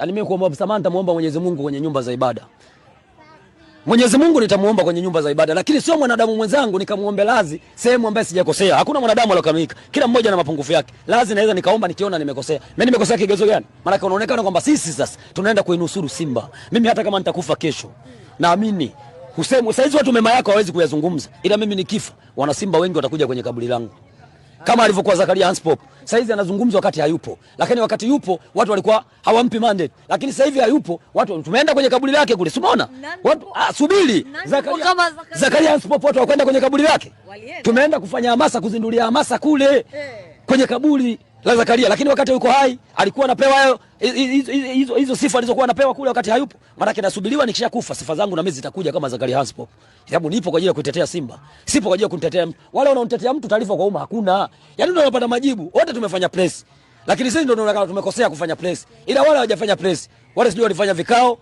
Mimi kuomba msamaha nitamuomba Mwenyezi Mungu kwenye nyumba za ibada. Mwenyezi Mungu nitamuomba kwenye nyumba za ibada, lakini sio mwanadamu mwenzangu nikamuombe lazi sehemu ambayo sijakosea. Hakuna mwanadamu aliyokamilika. Kila mmoja na mapungufu yake. Lazi naweza nikaomba nikiona nimekosea. Mimi nimekosea kigezo gani? Maana unaonekana kwamba sisi sasa tunaenda kuinusuru Simba. Mimi hata kama nitakufa kesho, naamini Hussein saizi watu mema yako hawezi kuyazungumza. Ila mimi nikifa, wana Simba wengi watakuja kwenye kaburi langu. Kama alivyokuwa Zakaria Hanspop. Saizi anazungumzwa wakati hayupo. Lakini wakati yupo watu walikuwa hawampi mandate. Lakini sasa hivi hayupo, watu tumeenda kwenye kaburi lake kule. Umeona? Watu subiri. Zakaria Hanspop watu wakwenda kwenye kaburi lake. Tumeenda kufanya hamasa, kuzindulia hamasa kule kwenye kaburi la Zakaria, lakini wakati yuko hai alikuwa anapewa hizo sifa alizokuwa anapewa kule wakati hayupo. Maana kinasubiriwa nikishakufa sifa zangu na mimi zitakuja kama Zakaria Hanspop. Sababu nipo kwa ajili ya kuitetea Simba. Sipo kwa ajili ya kunitetea mtu. Wale wanaonitetea mtu taarifa kwa umma hakuna. Yaani ndio wanapata majibu. Wote tumefanya press. Lakini sisi ndio tunaonekana tumekosea kufanya press. Ila wale hawajafanya press. Wale sijui walifanya vikao.